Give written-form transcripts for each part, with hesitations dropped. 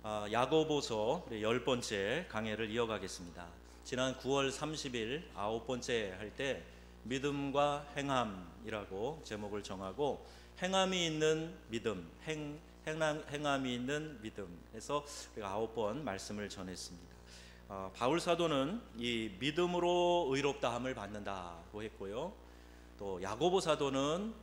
야고보서 우리 10번째 강해를 이어가겠습니다. 지난 9월 30일 9번째 할 때 믿음과 행함이라고 제목을 정하고 행함이 있는 믿음, 행함이 있는 믿음 해서 우리가 9번 말씀을 전했습니다. 바울 사도는 이 믿음으로 의롭다함을 받는다고 했고요. 또 야고보 사도는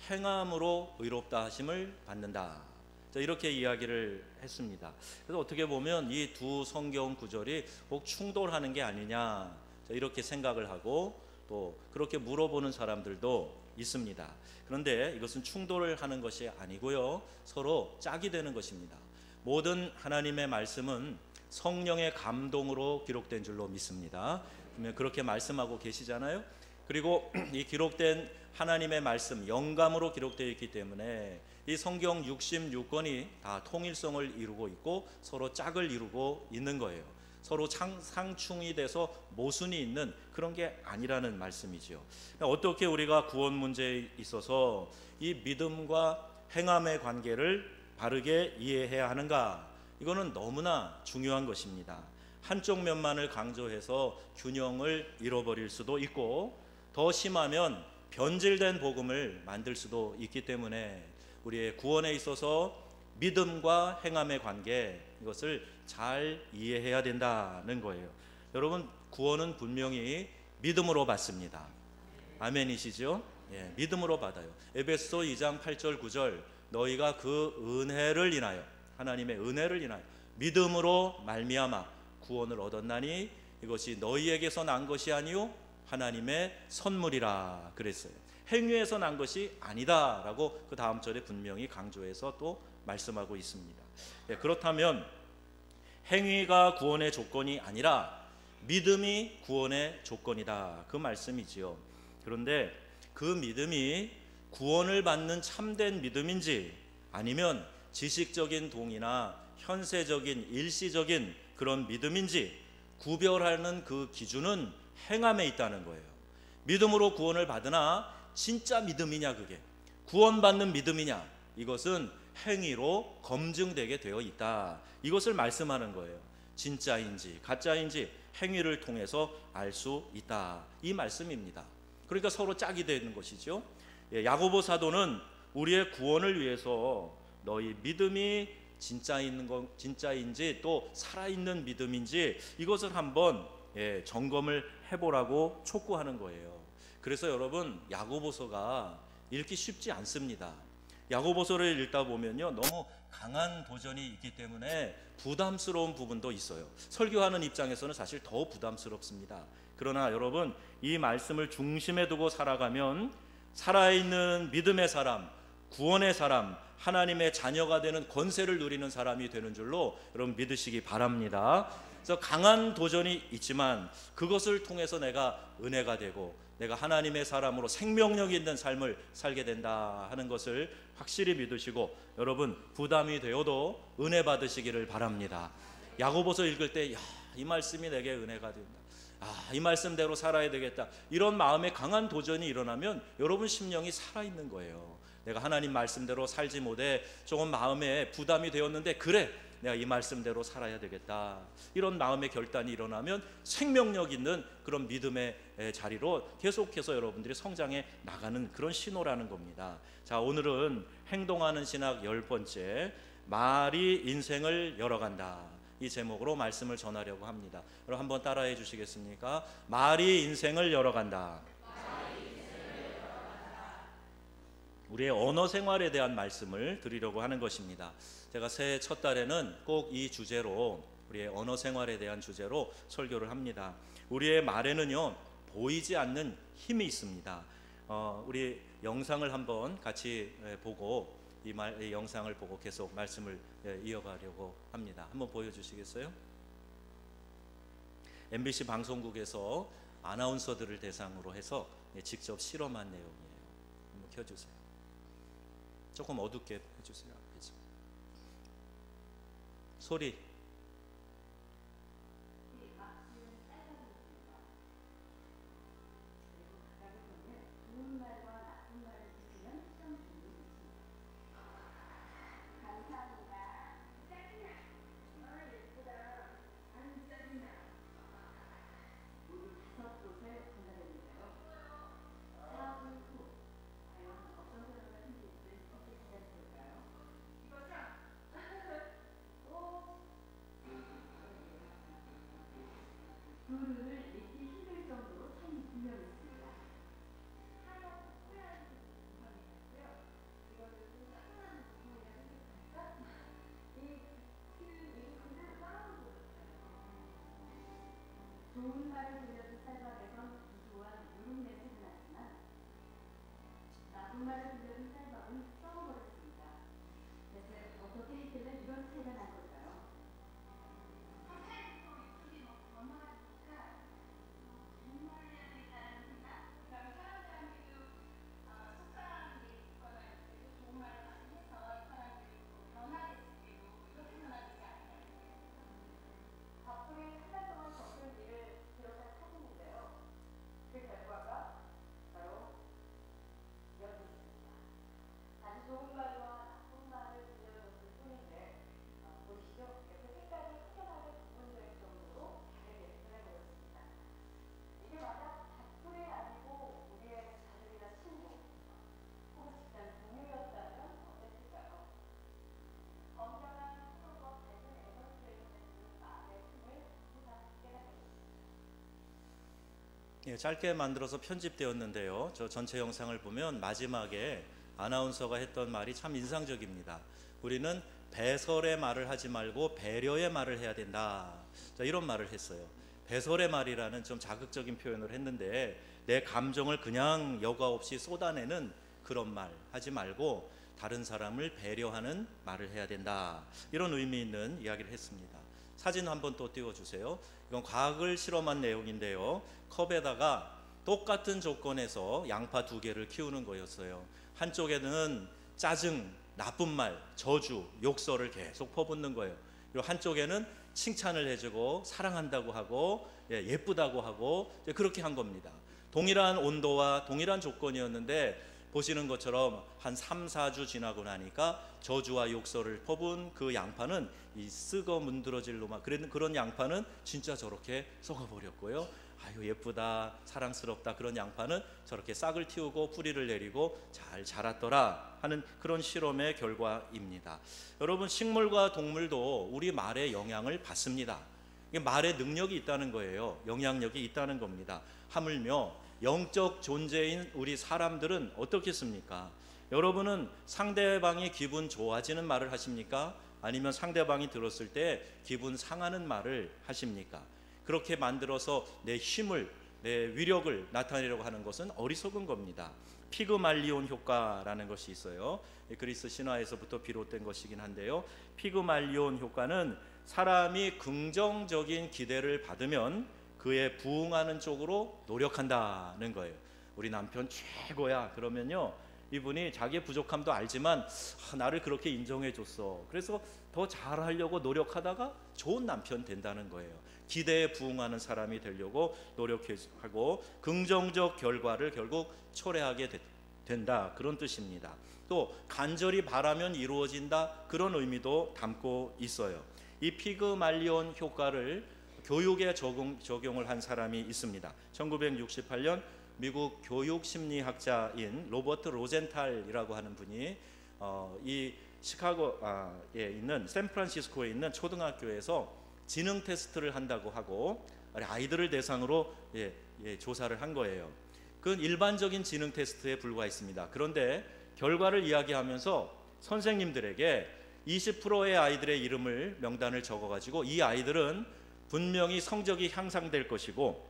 행함으로 의롭다 하심을 받는다. 이렇게 이야기를 했습니다. 그래서 어떻게 보면 이 두 성경 구절이 꼭 충돌하는 게 아니냐 이렇게 생각을 하고 또 그렇게 물어보는 사람들도 있습니다. 그런데 이것은 충돌을 하는 것이 아니고요, 서로 짝이 되는 것입니다. 모든 하나님의 말씀은 성령의 감동으로 기록된 줄로 믿습니다. 그러면 그렇게 말씀하고 계시잖아요. 그리고 이 기록된 하나님의 말씀, 영감으로 기록되어 있기 때문에 이 성경 66권이 다 통일성을 이루고 있고 서로 짝을 이루고 있는 거예요. 서로 상충이 돼서 모순이 있는 그런 게 아니라는 말씀이죠. 어떻게 우리가 구원 문제에 있어서 이 믿음과 행함의 관계를 바르게 이해해야 하는가? 이거는 너무나 중요한 것입니다. 한쪽 면만을 강조해서 균형을 잃어버릴 수도 있고, 더 심하면 변질된 복음을 만들 수도 있기 때문에 우리의 구원에 있어서 믿음과 행함의 관계, 이것을 잘 이해해야 된다는 거예요. 여러분, 구원은 분명히 믿음으로 받습니다. 아멘이시죠? 예, 믿음으로 받아요. 에베소 2장 8절 9절 너희가 그 은혜를 인하여, 하나님의 은혜를 인하여 믿음으로 말미암아 구원을 얻었나니 이것이 너희에게서 난 것이 아니요 하나님의 선물이라 그랬어요. 행위에서 난 것이 아니다라고 그 다음 절에 분명히 강조해서 또 말씀하고 있습니다. 네, 그렇다면 행위가 구원의 조건이 아니라 믿음이 구원의 조건이다, 그 말씀이지요. 그런데 그 믿음이 구원을 받는 참된 믿음인지 아니면 지식적인 동의나 현세적인 일시적인 그런 믿음인지 구별하는 그 기준은 행함에 있다는 거예요. 믿음으로 구원을 받으나 진짜 믿음이냐, 그게 구원받는 믿음이냐, 이것은 행위로 검증되게 되어 있다, 이것을 말씀하는 거예요. 진짜인지 가짜인지 행위를 통해서 알 수 있다, 이 말씀입니다. 그러니까 서로 짝이 되는 것이죠. 야고보 사도는 우리의 구원을 위해서 너희 믿음이 진짜인지 또 살아있는 믿음인지 이것을 한번 점검을 해보라고 촉구하는 거예요. 그래서 여러분, 야고보서가 읽기 쉽지 않습니다. 야고보서를 읽다 보면요, 너무 강한 도전이 있기 때문에 부담스러운 부분도 있어요. 설교하는 입장에서는 사실 더 부담스럽습니다. 그러나 여러분, 이 말씀을 중심에 두고 살아가면 살아있는 믿음의 사람, 구원의 사람, 하나님의 자녀가 되는 권세를 누리는 사람이 되는 줄로 여러분 믿으시기 바랍니다. 그래서 강한 도전이 있지만 그것을 통해서 내가 은혜가 되고 내가 하나님의 사람으로 생명력 있는 삶을 살게 된다 하는 것을 확실히 믿으시고, 여러분 부담이 되어도 은혜 받으시기를 바랍니다. 야고보서 읽을 때 이 말씀이 내게 은혜가 된다, 이 말씀대로 살아야 되겠다, 이런 마음에 강한 도전이 일어나면 여러분 심령이 살아있는 거예요. 내가 하나님 말씀대로 살지 못해 조금 마음에 부담이 되었는데, 그래 내가 이 말씀대로 살아야 되겠다, 이런 마음의 결단이 일어나면 생명력 있는 그런 믿음의 자리로 계속해서 여러분들이 성장해 나가는 그런 신호라는 겁니다. 자, 오늘은 행동하는 신학 10번째, 말이 인생을 열어간다, 이 제목으로 말씀을 전하려고 합니다. 여러분 한번 따라해 주시겠습니까? 말이 인생을 열어간다. 우리의 언어 생활에 대한 말씀을 드리려고 하는 것입니다. 제가 새해 첫 달에는 꼭 이 주제로, 우리의 언어 생활에 대한 주제로 설교를 합니다. 우리의 말에는요, 보이지 않는 힘이 있습니다. 우리 영상을 한번 같이 보고 이 영상을 보고 계속 말씀을 이어가려고 합니다. 한번 보여주시겠어요? MBC 방송국에서 아나운서들을 대상으로 해서 직접 실험한 내용이에요. 한번 켜주세요. 조금 어둡게 해주세요. 그렇죠? 소리. 들려서 쌀밥에선 구수한 누룩 냄새가 났지만 나쁜 말을 들려서 쌀밥은 썩어버렸습니다. 대체 어떻게 했길래 이런 차이가 난 걸까요? 그 결과가 바로 여기 있습니다. 아주 좋은 말과 나쁜 말을 들려줬을 뿐인데 보시죠. 이렇게 색깔이 확연하게 구분될 정도로 다르게 변해버렸습니다. 이게 만약 닭불이 아니고 우리의 가족이나 친구 혹은 직장 동료였다면 어땠을까요? 건강한 서로가 밝은 에너지를 보내주는 말의 힘을 우리가 깨닫게 됩니다. 예, 짧게 만들어서 편집되었는데요. 저 전체 영상을 보면 마지막에 아나운서가 했던 말이 참 인상적입니다. 우리는 배설의 말을 하지 말고 배려의 말을 해야 된다. 자, 이런 말을 했어요. 배설의 말이라는 좀 자극적인 표현을 했는데 내 감정을 그냥 여과 없이 쏟아내는 그런 말 하지 말고 다른 사람을 배려하는 말을 해야 된다. 이런 의미 있는 이야기를 했습니다. 사진 한번 또 띄워주세요. 이건 과학을 실험한 내용인데요. 컵에다가 똑같은 조건에서 양파 2개를 키우는 거였어요. 한쪽에는 짜증, 나쁜 말, 저주, 욕설을 계속 퍼붓는 거예요. 그리고 한쪽에는 칭찬을 해주고 사랑한다고 하고 예쁘다고 하고 그렇게 한 겁니다. 동일한 온도와 동일한 조건이었는데 보시는 것처럼 한 3, 4주 지나고 나니까 저주와 욕설을 퍼부은 그 양파는 이 썩어 문드러질 놈아 그런 양파는 진짜 저렇게 썩어버렸고요. 아유 예쁘다 사랑스럽다 그런 양파는 저렇게 싹을 틔우고 뿌리를 내리고 잘 자랐더라 하는 그런 실험의 결과입니다. 여러분 식물과 동물도 우리 말에 영향을 받습니다. 이게 말에 능력이 있다는 거예요. 영향력이 있다는 겁니다. 하물며 영적 존재인 우리 사람들은 어떻겠습니까? 여러분은 상대방이 기분 좋아지는 말을 하십니까? 아니면 상대방이 들었을 때 기분 상하는 말을 하십니까? 그렇게 만들어서 내 힘을, 내 위력을 나타내려고 하는 것은 어리석은 겁니다. 피그말리온 효과라는 것이 있어요. 그리스 신화에서부터 비롯된 것이긴 한데요. 피그말리온 효과는 사람이 긍정적인 기대를 받으면 그에 부응하는 쪽으로 노력한다는 거예요. 우리 남편 최고야 그러면요 이분이 자기의 부족함도 알지만 나를 그렇게 인정해 줬어. 그래서 더 잘하려고 노력하다가 좋은 남편 된다는 거예요. 기대에 부응하는 사람이 되려고 노력하고 긍정적 결과를 결국 초래하게 된다 그런 뜻입니다. 또 간절히 바라면 이루어진다 그런 의미도 담고 있어요. 이 피그말리온 효과를 교육에 적용을 한 사람이 있습니다. 1968년 미국 교육심리학자인 로버트 로젠탈이라고 하는 분이 이 시카고에 있는 샌프란시스코에 있는 초등학교에서 지능 테스트를 한다고 하고 아이들을 대상으로 조사를 한 거예요. 그건 일반적인 지능 테스트에 불과했습니다. 그런데 결과를 이야기하면서 선생님들에게 20%의 아이들의 이름을 명단을 적어가지고 이 아이들은 분명히 성적이 향상될 것이고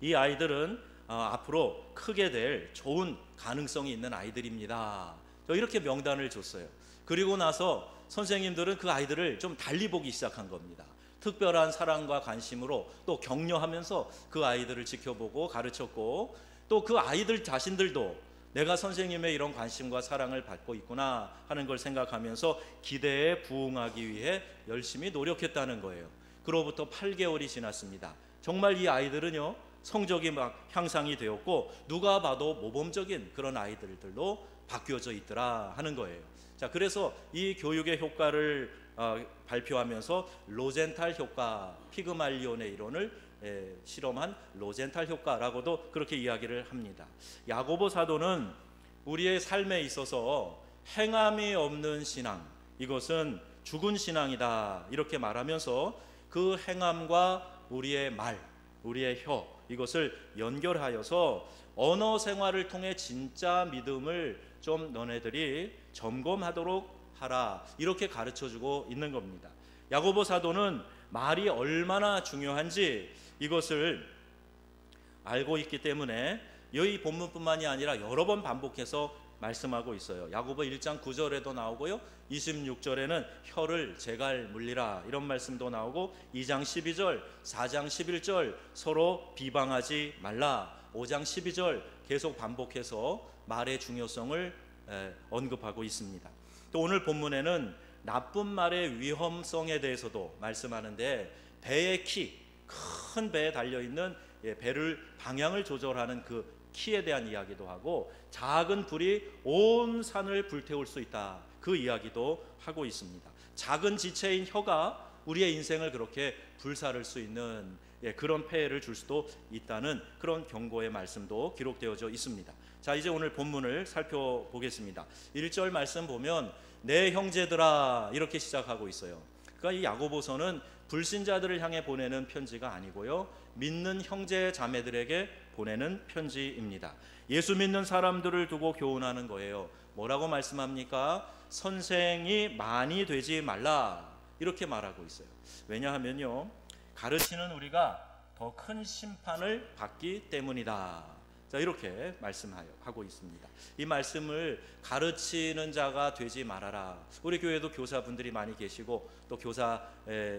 이 아이들은 앞으로 크게 될 좋은 가능성이 있는 아이들입니다. 이렇게 명단을 줬어요. 그리고 나서 선생님들은 그 아이들을 좀 달리 보기 시작한 겁니다. 특별한 사랑과 관심으로 또 격려하면서 그 아이들을 지켜보고 가르쳤고 또 그 아이들 자신들도 내가 선생님의 이런 관심과 사랑을 받고 있구나 하는 걸 생각하면서 기대에 부응하기 위해 열심히 노력했다는 거예요. 그로부터 8개월이 지났습니다. 정말 이 아이들은요 성적이 막 향상이 되었고 누가 봐도 모범적인 그런 아이들로 바뀌어져 있더라 하는 거예요. 자, 그래서 이 교육의 효과를 발표하면서 로젠탈 효과, 피그말리온의 이론을 실험한 로젠탈 효과라고도 그렇게 이야기를 합니다. 야고보 사도는 우리의 삶에 있어서 행함이 없는 신앙, 이것은 죽은 신앙이다 이렇게 말하면서 그 행함과 우리의 말, 우리의 혀 이것을 연결하여서 언어 생활을 통해 진짜 믿음을 좀 너네들이 점검하도록 하라 이렇게 가르쳐주고 있는 겁니다. 야고보 사도는 말이 얼마나 중요한지 이것을 알고 있기 때문에 이 본문뿐만이 아니라 여러 번 반복해서 말씀하고 있어요. 야고보 1장 9절에도 나오고요. 26절에는 혀를 제갈 물리라 이런 말씀도 나오고 2장 12절, 4장 11절 서로 비방하지 말라 5장 12절 계속 반복해서 말의 중요성을 언급하고 있습니다. 또 오늘 본문에는 나쁜 말의 위험성에 대해서도 말씀하는데 배의 키, 큰 배에 달려있는 배를 방향을 조절하는 그 키에 대한 이야기도 하고 작은 불이 온 산을 불태울 수 있다 그 이야기도 하고 있습니다. 작은 지체인 혀가 우리의 인생을 그렇게 불사를 수 있는 그런 폐해를 줄 수도 있다는 그런 경고의 말씀도 기록되어져 있습니다. 자, 이제 오늘 본문을 살펴보겠습니다. 1절 말씀 보면 내 형제들아 이렇게 시작하고 있어요. 그러니까 이 야고보서는 불신자들을 향해 보내는 편지가 아니고요, 믿는 형제 자매들에게 보내는 편지입니다. 예수 믿는 사람들을 두고 교훈하는 거예요. 뭐라고 말씀합니까? 선생이 많이 되지 말라 이렇게 말하고 있어요. 왜냐하면요, 가르치는 우리가 더 큰 심판을 받기 때문이다. 자, 이렇게 말씀하고 있습니다. 이 말씀을 가르치는 자가 되지 말아라. 우리 교회도 교사분들이 많이 계시고 또 교사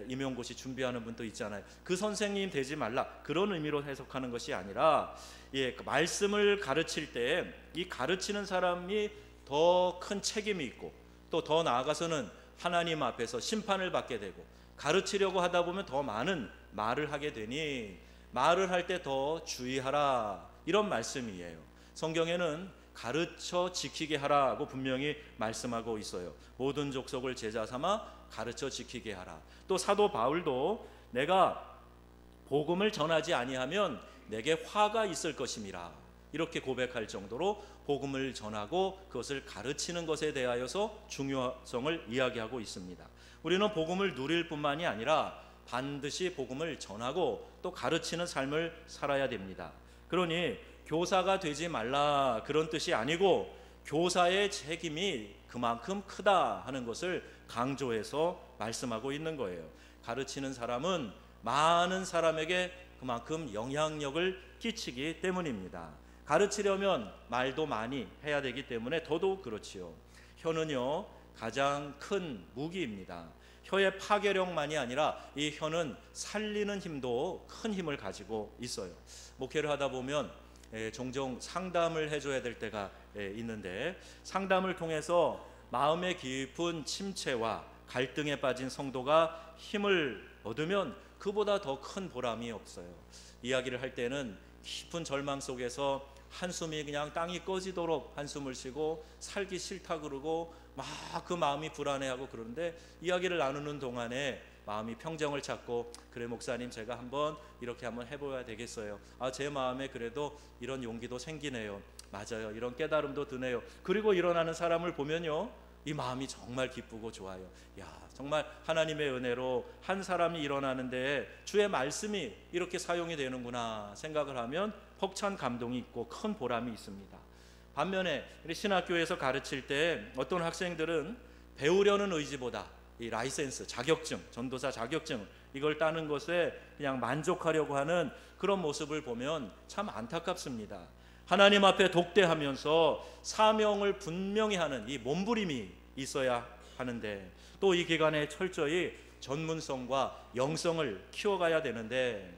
임용고시 준비하는 분도 있잖아요. 그 선생님 되지 말라 그런 의미로 해석하는 것이 아니라 말씀을 가르칠 때 이 가르치는 사람이 더 큰 책임이 있고 또 더 나아가서는 하나님 앞에서 심판을 받게 되고 가르치려고 하다 보면 더 많은 말을 하게 되니 말을 할 때 더 주의하라 이런 말씀이에요. 성경에는 가르쳐 지키게 하라고 분명히 말씀하고 있어요. 모든 족속을 제자 삼아 가르쳐 지키게 하라. 또 사도 바울도 내가 복음을 전하지 아니하면 내게 화가 있을 것임이라 이렇게 고백할 정도로 복음을 전하고 그것을 가르치는 것에 대하여서 중요성을 이야기하고 있습니다. 우리는 복음을 누릴 뿐만이 아니라 반드시 복음을 전하고 또 가르치는 삶을 살아야 됩니다. 그러니 교사가 되지 말라 그런 뜻이 아니고 교사의 책임이 그만큼 크다 하는 것을 강조해서 말씀하고 있는 거예요. 가르치는 사람은 많은 사람에게 그만큼 영향력을 끼치기 때문입니다. 가르치려면 말도 많이 해야 되기 때문에 더더욱 그렇지요. 혀는요 가장 큰 무기입니다. 혀의 파괴력만이 아니라 이 혀는 살리는 힘도 큰 힘을 가지고 있어요. 목회를 하다 보면 종종 상담을 해줘야 될 때가 있는데 상담을 통해서 마음의 깊은 침체와 갈등에 빠진 성도가 힘을 얻으면 그보다 더 큰 보람이 없어요. 이야기를 할 때는 깊은 절망 속에서 한숨이 그냥 땅이 꺼지도록 한숨을 쉬고 살기 싫다 그러고 막 그 마음이 불안해하고 그러는데 이야기를 나누는 동안에 마음이 평정을 찾고 그래 목사님 제가 이렇게 한번 해봐야 되겠어요. 제 마음에 그래도 이런 용기도 생기네요. 맞아요. 이런 깨달음도 드네요. 그리고 일어나는 사람을 보면요 이 마음이 정말 기쁘고 좋아요. 정말 하나님의 은혜로 한 사람이 일어나는데 주의 말씀이 이렇게 사용이 되는구나 생각을 하면 벅찬 감동이 있고 큰 보람이 있습니다. 반면에 우리 신학교에서 가르칠 때 어떤 학생들은 배우려는 의지보다 이 라이센스, 자격증, 전도사 자격증 이걸 따는 것에 그냥 만족하려고 하는 그런 모습을 보면 참 안타깝습니다. 하나님 앞에 독대하면서 사명을 분명히 하는 이 몸부림이 있어야 하는데 또 이 기간에 철저히 전문성과 영성을 키워가야 되는데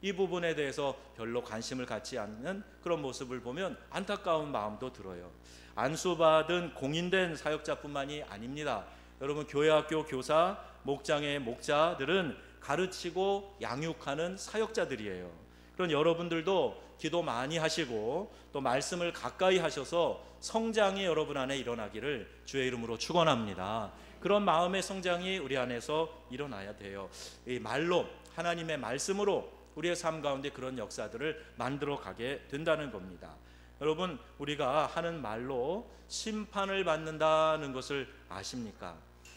이 부분에 대해서 별로 관심을 갖지 않는 그런 모습을 보면 안타까운 마음도 들어요. 안수받은 공인된 사역자뿐만이 아닙니다. 여러분 교회학교 교사, 목장의 목자들은 가르치고 양육하는 사역자들이에요. 그런 여러분들도 기도 많이 하시고 또 말씀을 가까이 하셔서 성장이 여러분 안에 일어나기를 주의 이름으로 축원합니다. 그런 마음의 성장이 우리 안에서 일어나야 돼요. 이 말로 하나님의 말씀으로 우리의 삶 가운데 그런 역사들을 만들어 가게 된다는 겁니다. 여러분 우리가 하는 말로 심판을 받는다는 것을 아십니까?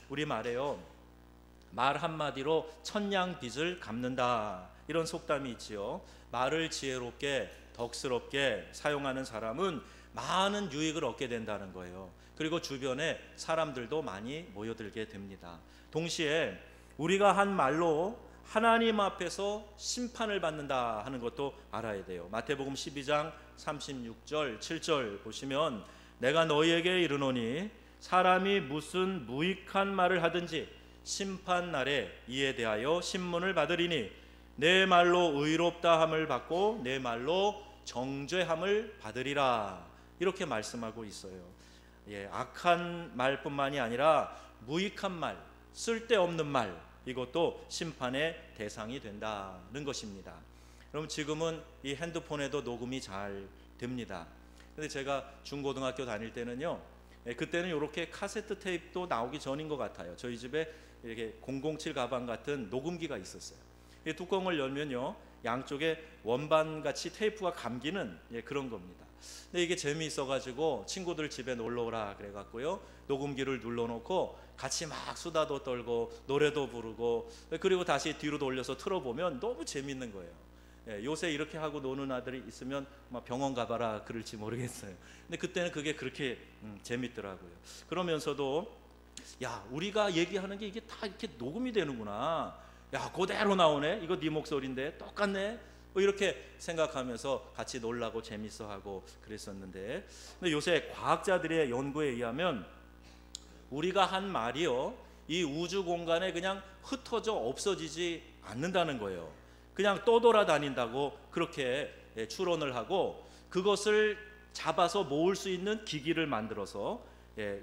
우리 말에요 말 한마디로 천냥 빚을 갚는다 이런 속담이 있지요. 말을 지혜롭게 덕스럽게 사용하는 사람은 많은 유익을 얻게 된다는 거예요. 그리고 주변에 사람들도 많이 모여들게 됩니다. 동시에 우리가 한 말로 하나님 앞에서 심판을 받는다 하는 것도 알아야 돼요. 마태복음 12장 36절 7절 보시면 내가 너희에게 이르노니 사람이 무슨 무익한 말을 하든지 심판 날에 이에 대하여 신문을 받으리니 내 말로 의롭다 함을 받고 내 말로 정죄함을 받으리라. 이렇게 말씀하고 있어요. 악한 말뿐만이 아니라 무익한 말, 쓸데없는 말, 이것도 심판의 대상이 된다는 것입니다. 그럼 지금은 이 핸드폰에도 녹음이 잘 됩니다. 근데 제가 중고등학교 다닐 때는요, 그때는 이렇게 카세트 테이프도 나오기 전인 것 같아요. 저희 집에 이렇게 007 가방 같은 녹음기가 있었어요. 이 뚜껑을 열면요, 양쪽에 원반같이 테이프가 감기는 그런 겁니다. 근데 이게 재미있어가지고 친구들 집에 놀러 오라 그래갖고요, 녹음기를 눌러놓고 같이 막 수다도 떨고 노래도 부르고, 그리고 다시 뒤로 돌려서 틀어보면 너무 재밌는 거예요. 요새 이렇게 하고 노는 아들이 있으면 막 병원 가봐라 그럴지 모르겠어요. 근데 그때는 그게 그렇게 재밌더라고요. 그러면서도 야, 우리가 얘기하는 게 이게 다 이렇게 녹음이 되는구나, 야 그대로 나오네, 이거 네 목소리인데 똑같네, 뭐 이렇게 생각하면서 같이 놀라고 재밌어하고 그랬었는데, 근데 요새 과학자들의 연구에 의하면 우리가 한 말이요, 이 우주 공간에 그냥 흩어져 없어지지 않는다는 거예요. 그냥 떠돌아다닌다고 그렇게 추론을 하고, 그것을 잡아서 모을 수 있는 기기를 만들어서,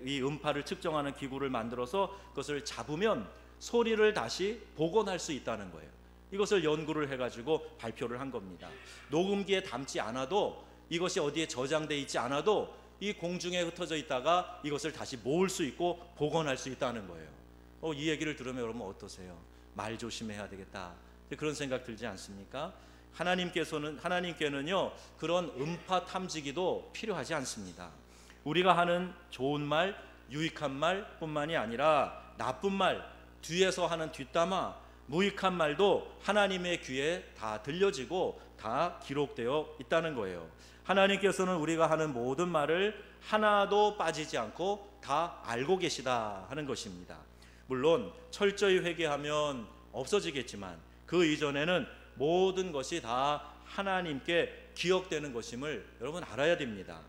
이 음파를 측정하는 기구를 만들어서 그것을 잡으면 소리를 다시 복원할 수 있다는 거예요. 이것을 연구를 해가지고 발표를 한 겁니다. 녹음기에 담지 않아도, 이것이 어디에 저장돼 있지 않아도 이 공중에 흩어져 있다가 이것을 다시 모을 수 있고 복원할 수 있다는 거예요. 이 얘기를 들으면 여러분 어떠세요? 말 조심해야 되겠다, 그런 생각 들지 않습니까? 하나님께는요, 그런 음파 탐지기도 필요하지 않습니다. 우리가 하는 좋은 말, 유익한 말뿐만이 아니라 나쁜 말, 뒤에서 하는 뒷담화, 무익한 말도 하나님의 귀에 다 들려지고 다 기록되어 있다는 거예요. 하나님께서는 우리가 하는 모든 말을 하나도 빠지지 않고 다 알고 계시다 하는 것입니다. 물론 철저히 회개하면 없어지겠지만 그 이전에는 모든 것이 다 하나님께 기억되는 것임을 여러분 알아야 됩니다.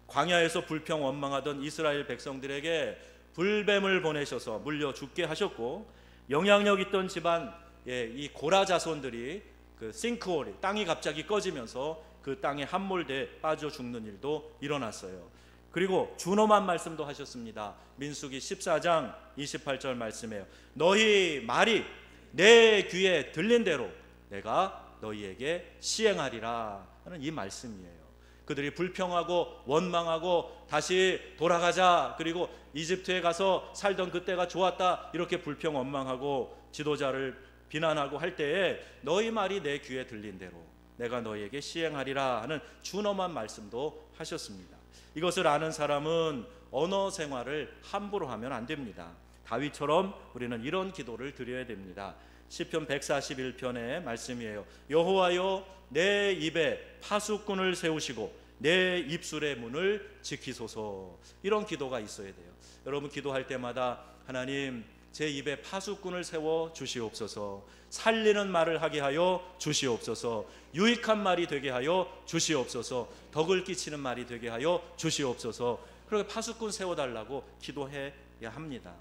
광야에서 불평 원망하던 이스라엘 백성들에게 불뱀을 보내셔서 물려 죽게 하셨고, 영향력 있던 집안 이 고라 자손들이 그 싱크홀, 땅이 갑자기 꺼지면서 그 땅에 함몰돼 빠져 죽는 일도 일어났어요. 그리고 준엄한 말씀도 하셨습니다. 민수기 14장 28절 말씀이에요. 너희 말이 내 귀에 들린 대로 내가 너희에게 시행하리라 하는 이 말씀이에요. 그들이 불평하고 원망하고 다시 돌아가자, 그리고 이집트에 가서 살던 그때가 좋았다, 이렇게 불평 원망하고 지도자를 비난하고 할 때에 너희 말이 내 귀에 들린 대로 내가 너희에게 시행하리라 하는 준엄한 말씀도 하셨습니다. 이것을 아는 사람은 언어 생활을 함부로 하면 안 됩니다. 다윗처럼 우리는 이런 기도를 드려야 됩니다. 시편 141편의 말씀이에요. 여호와여, 내 입에 파수꾼을 세우시고 내 입술의 문을 지키소서. 이런 기도가 있어야 돼요. 여러분 기도할 때마다 하나님, 제 입에 파수꾼을 세워 주시옵소서. 살리는 말을 하게 하여 주시옵소서. 유익한 말이 되게 하여 주시옵소서. 덕을 끼치는 말이 되게 하여 주시옵소서. 그렇게 파수꾼 세워달라고 기도해야 합니다.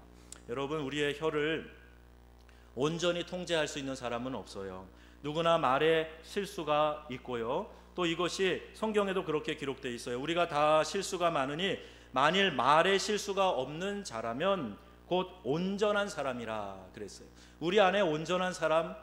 여러분, 우리의 혀를 온전히 통제할 수 있는 사람은 없어요. 누구나 말에 실수가 있고요, 또 이것이 성경에도 그렇게 기록되어 있어요. 우리가 다 실수가 많으니 만일 말에 실수가 없는 자라면 곧 온전한 사람이라 그랬어요. 우리 안에 온전한 사람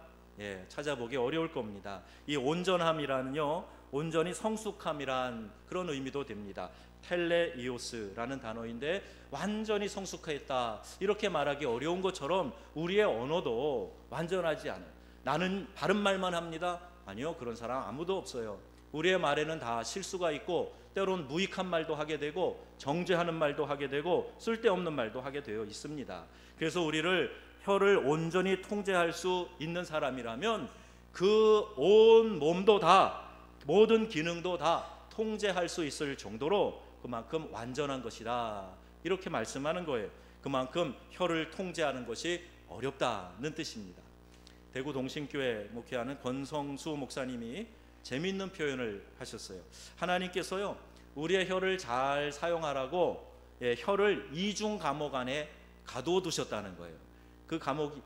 찾아보기 어려울 겁니다. 이 온전함이라는요, 온전히 성숙함이란 그런 의미도 됩니다. 텔레이오스라는 단어인데 완전히 성숙했다, 이렇게 말하기 어려운 것처럼 우리의 언어도 완전하지 않아요. 나는 바른 말만 합니다. 아니요, 그런 사람 아무도 없어요. 우리의 말에는 다 실수가 있고 때론 무익한 말도 하게 되고 정죄하는 말도 하게 되고 쓸데없는 말도 하게 되어 있습니다. 그래서 우리를 혀를 온전히 통제할 수 있는 사람이라면 그 온 몸도 다, 모든 기능도 다 통제할 수 있을 정도로 그만큼 완전한 것이다, 이렇게 말씀하는 거예요. 그만큼 혀를 통제하는 것이 어렵다는 뜻입니다. 대구 동신교회 목회하는 권성수 목사님이 재미있는 표현을 하셨어요. 하나님께서요, 우리의 혀를 잘 사용하라고 혀를 이중 감옥 안에 가둬두셨다는 거예요. 그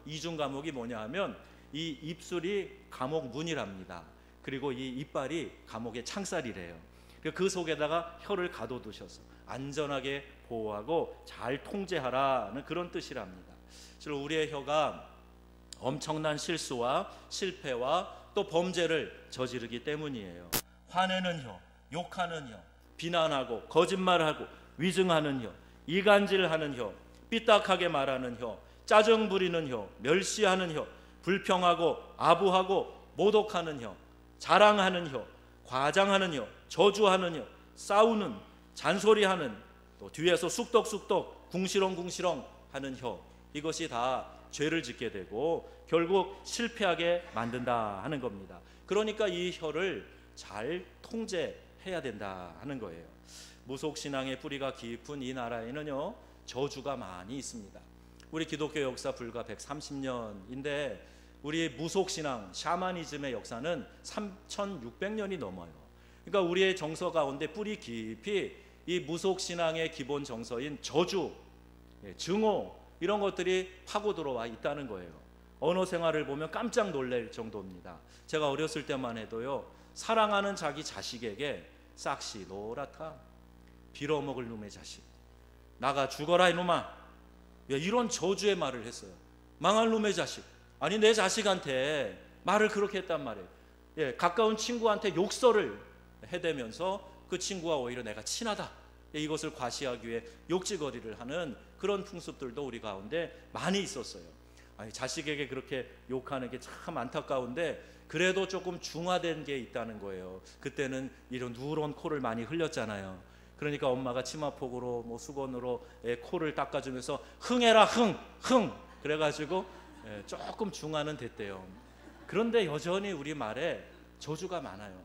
이중 감옥이 뭐냐 하면 이 입술이 감옥 문이랍니다. 그리고 이 이빨이 감옥의 창살이래요. 그 속에다가 혀를 가둬두셔서 안전하게 보호하고 잘 통제하라는 그런 뜻이랍니다. 실로 우리의 혀가 엄청난 실수와 실패와 또 범죄를 저지르기 때문이에요. 화내는 혀, 욕하는 혀, 비난하고 거짓말하고 위증하는 혀, 이간질하는 혀, 삐딱하게 말하는 혀, 짜증 부리는 혀, 멸시하는 혀, 불평하고 아부하고 모독하는 혀, 자랑하는 혀, 과장하는 혀, 저주하는 혀, 싸우는, 잔소리하는, 또 뒤에서 쑥덕쑥덕 궁시렁궁시렁 하는 혀, 이것이 다 죄를 짓게 되고 결국 실패하게 만든다 하는 겁니다. 그러니까 이 혀를 잘 통제해야 된다 하는 거예요. 무속신앙의 뿌리가 깊은 이 나라에는요, 저주가 많이 있습니다. 우리 기독교 역사 불과 130년인데 우리 무속신앙, 샤머니즘의 역사는 3600년이 넘어요. 그러니까 우리의 정서 가운데 뿌리 깊이 이 무속신앙의 기본 정서인 저주, 증오, 이런 것들이 파고 들어와 있다는 거예요. 언어 생활을 보면 깜짝 놀랄 정도입니다. 제가 어렸을 때만 해도요, 사랑하는 자기 자식에게 싹시 노랗다, 빌어먹을 놈의 자식, 나가 죽어라 이놈아, 이런 저주의 말을 했어요. 망할 놈의 자식. 아니, 내 자식한테 말을 그렇게 했단 말이에요. 가까운 친구한테 욕설을 해대면서 그 친구와 오히려 내가 친하다, 이것을 과시하기 위해 욕지거리를 하는 그런 풍습들도 우리 가운데 많이 있었어요. 아니, 자식에게 그렇게 욕하는 게 참 안타까운데 그래도 조금 중화된 게 있다는 거예요. 그때는 이런 누런 코를 많이 흘렸잖아요. 그러니까 엄마가 치마폭으로 뭐 수건으로 코를 닦아주면서 흥해라 흥 그래가지고 조금 중화는 됐대요. 그런데 여전히 우리 말에 저주가 많아요.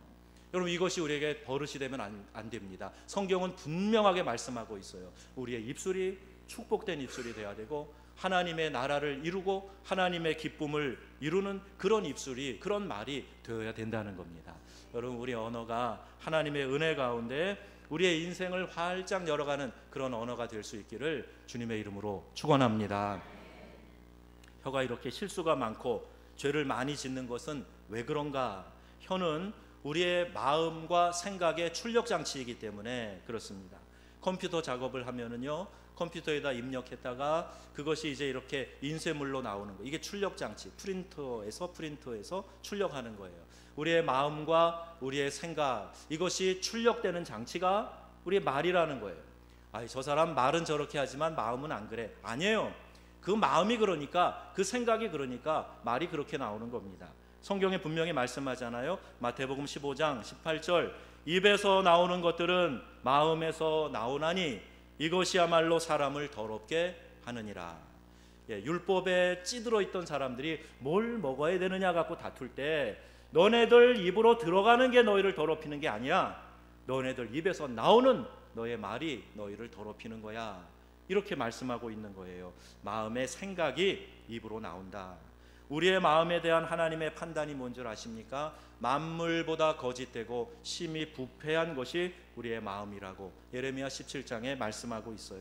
여러분, 이것이 우리에게 버릇이 되면 안 됩니다. 성경은 분명하게 말씀하고 있어요. 우리의 입술이 축복된 입술이 돼야 되고 하나님의 나라를 이루고 하나님의 기쁨을 이루는 그런 입술이, 그런 말이 되어야 된다는 겁니다. 여러분, 우리 언어가 하나님의 은혜 가운데 우리의 인생을 활짝 열어가는 그런 언어가 될 수 있기를 주님의 이름으로 축원합니다. 혀가 이렇게 실수가 많고 죄를 많이 짓는 것은 왜 그런가? 혀는 우리의 마음과 생각의 출력 장치이기 때문에 그렇습니다. 컴퓨터 작업을 하면은요, 컴퓨터에다 입력했다가 그것이 이제 이렇게 인쇄물로 나오는 거, 이게 출력 장치, 프린터에서 출력하는 거예요. 우리의 마음과 우리의 생각, 이것이 출력되는 장치가 우리의 말이라는 거예요. 아이, 저 사람 말은 저렇게 하지만 마음은 안 그래. 아니에요. 그 마음이 그러니까, 그 생각이 그러니까 말이 그렇게 나오는 겁니다. 성경에 분명히 말씀하잖아요. 마태복음 15장 18절, 입에서 나오는 것들은 마음에서 나오나니 이것이야말로 사람을 더럽게 하느니라. 율법에 찌들어 있던 사람들이 뭘 먹어야 되느냐 갖고 다툴 때, 너네들 입으로 들어가는 게 너희를 더럽히는 게 아니야, 너네들 입에서 나오는 너의 말이 너희를 더럽히는 거야, 이렇게 말씀하고 있는 거예요. 마음의 생각이 입으로 나온다. 우리의 마음에 대한 하나님의 판단이 뭔 줄 아십니까? 만물보다 거짓되고 심히 부패한 것이 우리의 마음이라고 예레미야 17장에 말씀하고 있어요.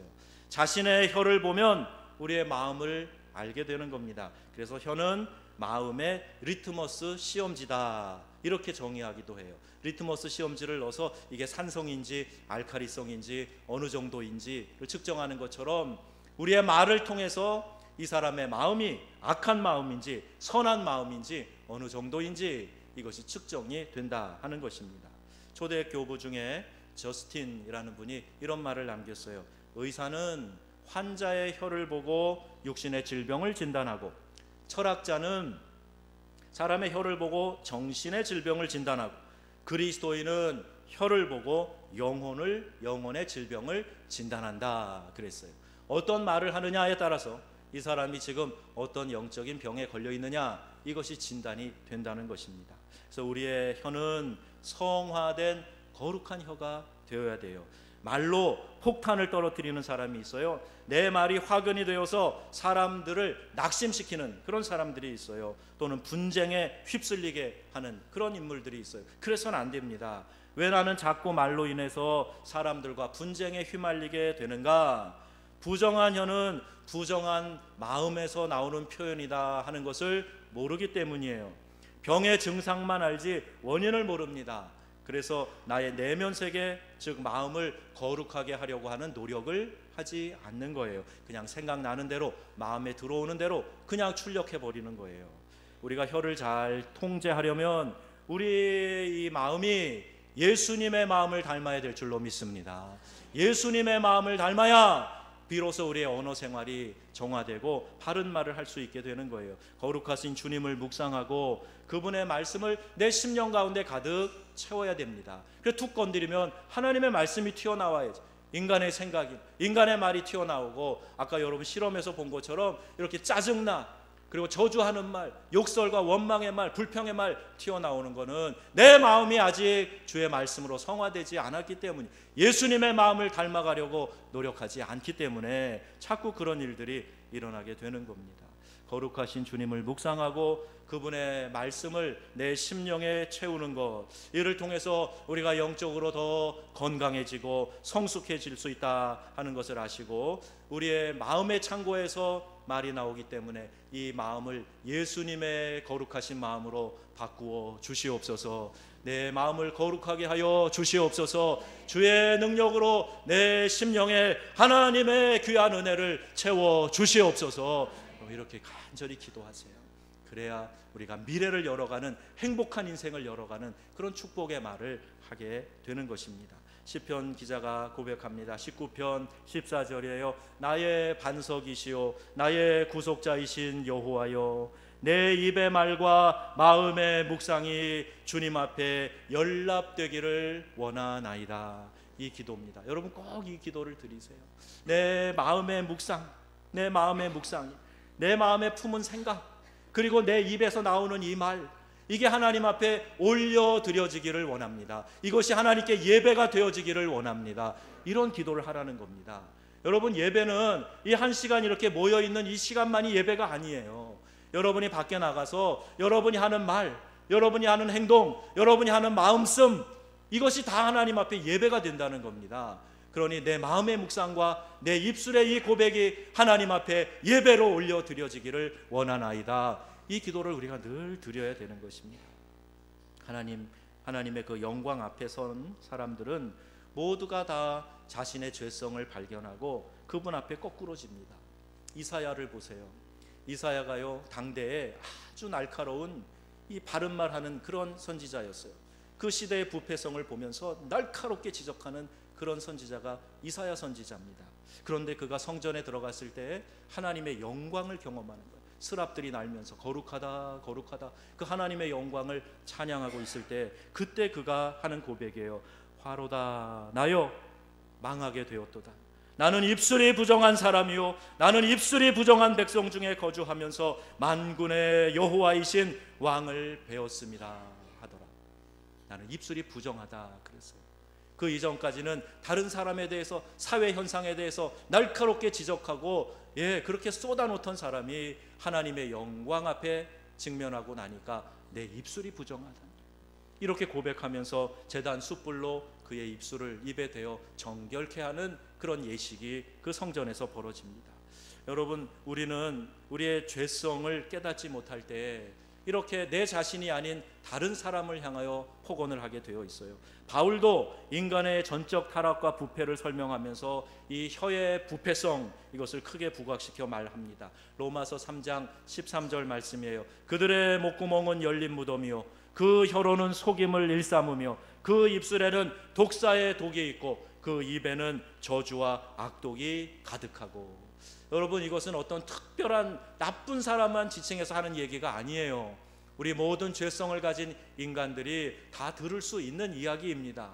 자신의 혀를 보면 우리의 마음을 알게 되는 겁니다. 그래서 혀는 마음의 리트머스 시험지다, 이렇게 정의하기도 해요. 리트머스 시험지를 넣어서 이게 산성인지 알칼리성인지 어느 정도인지를 측정하는 것처럼 우리의 말을 통해서 이 사람의 마음이 악한 마음인지 선한 마음인지 어느 정도인지 이것이 측정이 된다 하는 것입니다. 초대 교부 중에 저스틴이라는 분이 이런 말을 남겼어요. 의사는 환자의 혀를 보고 육신의 질병을 진단하고, 철학자는 사람의 혀를 보고 정신의 질병을 진단하고, 그리스도인은 혀를 보고 영혼의 질병을 진단한다 그랬어요. 어떤 말을 하느냐에 따라서 이 사람이 지금 어떤 영적인 병에 걸려 있느냐, 이것이 진단이 된다는 것입니다. 그래서 우리의 혀는 성화된 거룩한 혀가 되어야 돼요. 말로 폭탄을 떨어뜨리는 사람이 있어요. 내 말이 화근이 되어서 사람들을 낙심시키는 그런 사람들이 있어요. 또는 분쟁에 휩쓸리게 하는 그런 인물들이 있어요. 그래서는 안 됩니다. 왜 나는 자꾸 말로 인해서 사람들과 분쟁에 휘말리게 되는가? 부정한 혀는 부정한 마음에서 나오는 표현이다 하는 것을 모르기 때문이에요. 병의 증상만 알지 원인을 모릅니다. 그래서 나의 내면 세계, 즉 마음을 거룩하게 하려고 하는 노력을 하지 않는 거예요. 그냥 생각나는 대로, 마음에 들어오는 대로 그냥 출력해 버리는 거예요. 우리가 혀를 잘 통제하려면 우리 이 마음이 예수님의 마음을 닮아야 될 줄로 믿습니다. 예수님의 마음을 닮아야 비로소 우리의 언어 생활이 정화되고 바른 말을 할 수 있게 되는 거예요. 거룩하신 주님을 묵상하고 그분의 말씀을 내 심령 가운데 가득 채워야 됩니다. 그래서 툭 건드리면 하나님의 말씀이 튀어나와야지. 인간의 생각이, 인간의 말이 튀어나오고, 아까 여러분 실험에서 본 것처럼 이렇게 짜증나, 그리고 저주하는 말, 욕설과 원망의 말, 불평의 말 튀어나오는 것은 내 마음이 아직 주의 말씀으로 성화되지 않았기 때문에, 예수님의 마음을 닮아가려고 노력하지 않기 때문에 자꾸 그런 일들이 일어나게 되는 겁니다. 거룩하신 주님을 묵상하고 그분의 말씀을 내 심령에 채우는 것, 이를 통해서 우리가 영적으로 더 건강해지고 성숙해질 수 있다 하는 것을 아시고, 우리의 마음의 창고에서 말이 나오기 때문에 이 마음을 예수님의 거룩하신 마음으로 바꾸어 주시옵소서. 내 마음을 거룩하게 하여 주시옵소서. 주의 능력으로 내 심령에 하나님의 귀한 은혜를 채워 주시옵소서. 이렇게 간절히 기도하세요. 그래야 우리가 미래를 열어가는, 행복한 인생을 열어가는 그런 축복의 말을 하게 되는 것입니다. 시편 기자가 고백합니다. 19편 14절이에요. 나의 반석이시오 나의 구속자이신 여호와여, 내 입의 말과 마음의 묵상이 주님 앞에 연락되기를 원하나이다. 이 기도입니다. 여러분 꼭 이 기도를 드리세요. 내 마음의 묵상, 내 마음의 묵상이, 내 마음에 품은 생각, 그리고 내 입에서 나오는 이 말, 이게 하나님 앞에 올려드려지기를 원합니다. 이것이 하나님께 예배가 되어지기를 원합니다. 이런 기도를 하라는 겁니다. 여러분, 예배는 이 한 시간 이렇게 모여있는 이 시간만이 예배가 아니에요. 여러분이 밖에 나가서 여러분이 하는 말, 여러분이 하는 행동, 여러분이 하는 마음씀, 이것이 다 하나님 앞에 예배가 된다는 겁니다. 그러니 내 마음의 묵상과 내 입술의 이 고백이 하나님 앞에 예배로 올려드려지기를 원하나이다. 이 기도를 우리가 늘 드려야 되는 것입니다. 하나님의 그 영광 앞에 선 사람들은 모두가 다 자신의 죄성을 발견하고 그분 앞에 거꾸로집니다. 이사야를 보세요. 이사야가요, 당대에 아주 날카로운 이 바른 말하는 그런 선지자였어요. 그 시대의 부패성을 보면서 날카롭게 지적하는 그런 선지자가 이사야 선지자입니다. 그런데 그가 성전에 들어갔을 때 하나님의 영광을 경험하는 거예요. 스랍들이 날면서 거룩하다 거룩하다 그 하나님의 영광을 찬양하고 있을 때, 그때 그가 하는 고백이에요. 화로다 나여 망하게 되었도다. 나는 입술이 부정한 사람이요 나는 입술이 부정한 백성 중에 거주하면서 만군의 여호와이신 왕을 배웠습니다 하더라. 나는 입술이 부정하다 그랬어요. 그 이전까지는 다른 사람에 대해서, 사회 현상에 대해서 날카롭게 지적하고 그렇게 쏟아놓던 사람이 하나님의 영광 앞에 직면하고 나니까 내 입술이 부정하다, 이렇게 고백하면서 제단 숯불로 그의 입술을 입에 대어 정결케 하는 그런 예식이 그 성전에서 벌어집니다. 여러분, 우리는 우리의 죄성을 깨닫지 못할 때 이렇게 내 자신이 아닌 다른 사람을 향하여 폭언을 하게 되어 있어요. 바울도 인간의 전적 타락과 부패를 설명하면서 이 혀의 부패성, 이것을 크게 부각시켜 말합니다. 로마서 3장 13절 말씀이에요. 그들의 목구멍은 열린 무덤이요 그 혀로는 속임을 일삼으며 그 입술에는 독사의 독이 있고 그 입에는 저주와 악독이 가득하고. 여러분, 이것은 어떤 특별한 나쁜 사람만 지칭해서 하는 얘기가 아니에요. 우리 모든 죄성을 가진 인간들이 다 들을 수 있는 이야기입니다.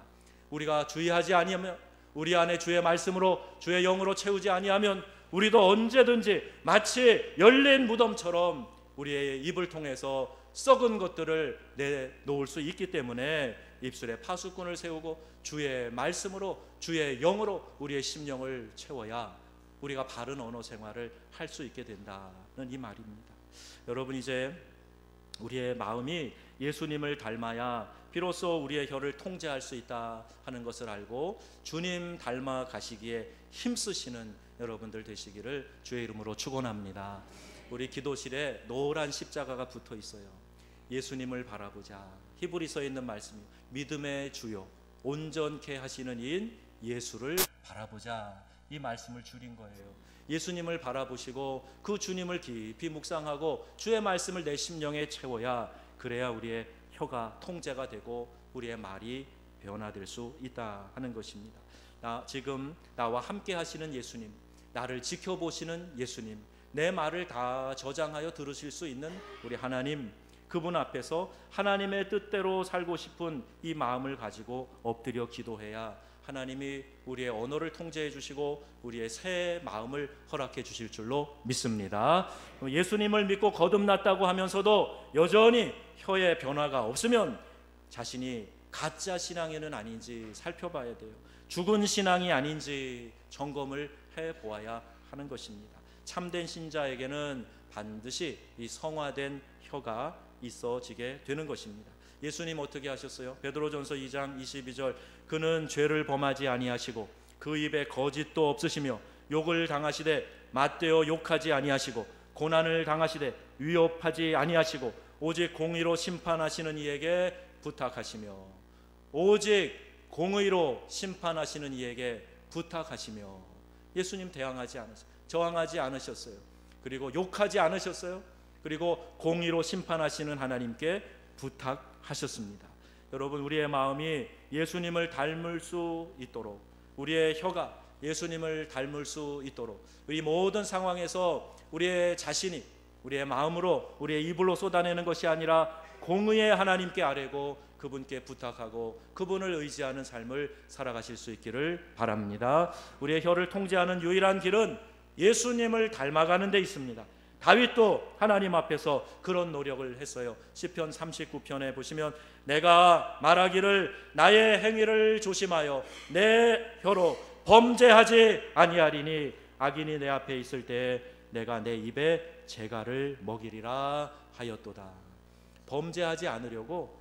우리가 주의하지 아니하면, 우리 안에 주의 말씀으로 주의 영으로 채우지 아니하면 우리도 언제든지 마치 열린 무덤처럼 우리의 입을 통해서 썩은 것들을 내놓을 수 있기 때문에 입술에 파수꾼을 세우고 주의 말씀으로, 주의 영으로 우리의 심령을 채워야 우리가 바른 언어 생활을 할 수 있게 된다는 이 말입니다. 여러분, 이제 우리의 마음이 예수님을 닮아야 비로소 우리의 혀를 통제할 수 있다 하는 것을 알고 주님 닮아 가시기에 힘쓰시는 여러분들 되시기를 주의 이름으로 축원합니다. 우리 기도실에 노란 십자가가 붙어 있어요. 예수님을 바라보자. 히브리서에 있는 말씀이 믿음의 주요 온전케 하시는 이인 예수를 바라보자, 이 말씀을 줄인 거예요. 예수님을 바라보시고 그 주님을 깊이 묵상하고 주의 말씀을 내 심령에 채워야, 그래야 우리의 혀가 통제가 되고 우리의 말이 변화될 수 있다 하는 것입니다. 지금 나와 함께 하시는 예수님, 나를 지켜보시는 예수님, 내 말을 다 저장하여 들으실 수 있는 우리 하나님, 그분 앞에서 하나님의 뜻대로 살고 싶은 이 마음을 가지고 엎드려 기도해야 하나님이 우리의 언어를 통제해 주시고 우리의 새 마음을 허락해 주실 줄로 믿습니다. 예수님을 믿고 거듭났다고 하면서도 여전히 혀에 변화가 없으면 자신이 가짜 신앙에는 아닌지 살펴봐야 돼요. 죽은 신앙이 아닌지 점검을 해보아야 하는 것입니다. 참된 신자에게는 반드시 이 성화된 혀가 있어지게 되는 것입니다. 예수님 어떻게 하셨어요? 베드로전서 2장 22절, 그는 죄를 범하지 아니하시고 그 입에 거짓도 없으시며 욕을 당하시되 맞대어 욕하지 아니하시고 고난을 당하시되 위협하지 아니하시고 오직 공의로 심판하시는 이에게 부탁하시며, 오직 공의로 심판하시는 이에게 부탁하시며. 예수님 대항하지 않으셨어요. 저항하지 않으셨어요. 그리고 욕하지 않으셨어요. 그리고 공의로 심판하시는 하나님께 부탁하셨습니다. 여러분, 우리의 마음이 예수님을 닮을 수 있도록, 우리의 혀가 예수님을 닮을 수 있도록, 이 모든 상황에서 우리의 자신이 우리의 마음으로, 우리의 입으로 쏟아내는 것이 아니라 공의의 하나님께 아뢰고 그분께 부탁하고 그분을 의지하는 삶을 살아가실 수 있기를 바랍니다. 우리의 혀를 통제하는 유일한 길은 예수님을 닮아가는 데 있습니다. 다윗도 하나님 앞에서 그런 노력을 했어요. 시편 39편에 보시면 내가 말하기를 나의 행위를 조심하여 내 혀로 범죄하지 아니하리니 악인이 내 앞에 있을 때 내가 내 입에 재갈을 먹이리라 하였도다. 범죄하지 않으려고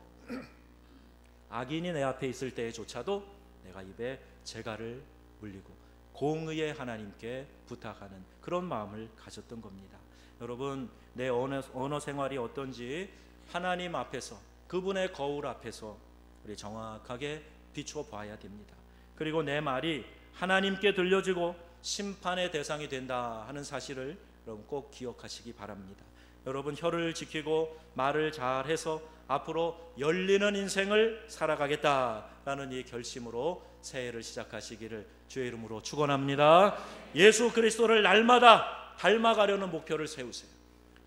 악인이 내 앞에 있을 때조차도 내가 입에 재갈을 물리고 공의의 하나님께 부탁하는 그런 마음을 가졌던 겁니다. 여러분, 내 언어 생활이 어떤지 하나님 앞에서, 그분의 거울 앞에서 우리 정확하게 비춰 봐야 됩니다. 그리고 내 말이 하나님께 들려지고 심판의 대상이 된다 하는 사실을 여러분 꼭 기억하시기 바랍니다. 여러분, 혀를 지키고 말을 잘해서 앞으로 열리는 인생을 살아가겠다라는 이 결심으로 새해를 시작하시기를 주의 이름으로 축원합니다. 예수 그리스도를 날마다 닮아가려는 목표를 세우세요.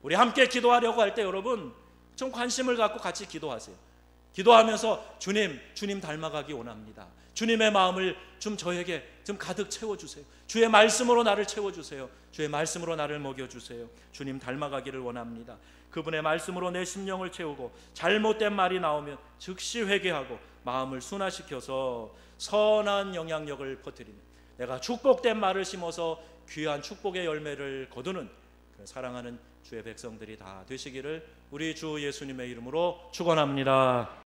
우리 함께 기도하려고 할 때 여러분 좀 관심을 갖고 같이 기도하세요. 기도하면서 주님 닮아가기 원합니다. 주님의 마음을 좀 저에게 좀 가득 채워주세요. 주의 말씀으로 나를 채워주세요. 주의 말씀으로 나를 먹여주세요. 주님 닮아가기를 원합니다. 그분의 말씀으로 내 심령을 채우고 잘못된 말이 나오면 즉시 회개하고 마음을 순화시켜서 선한 영향력을 퍼뜨리는, 내가 축복된 말을 심어서 귀한 축복의 열매를 거두는 사랑하는 주의 백성들이 다 되시기를 우리 주 예수님의 이름으로 축원합니다.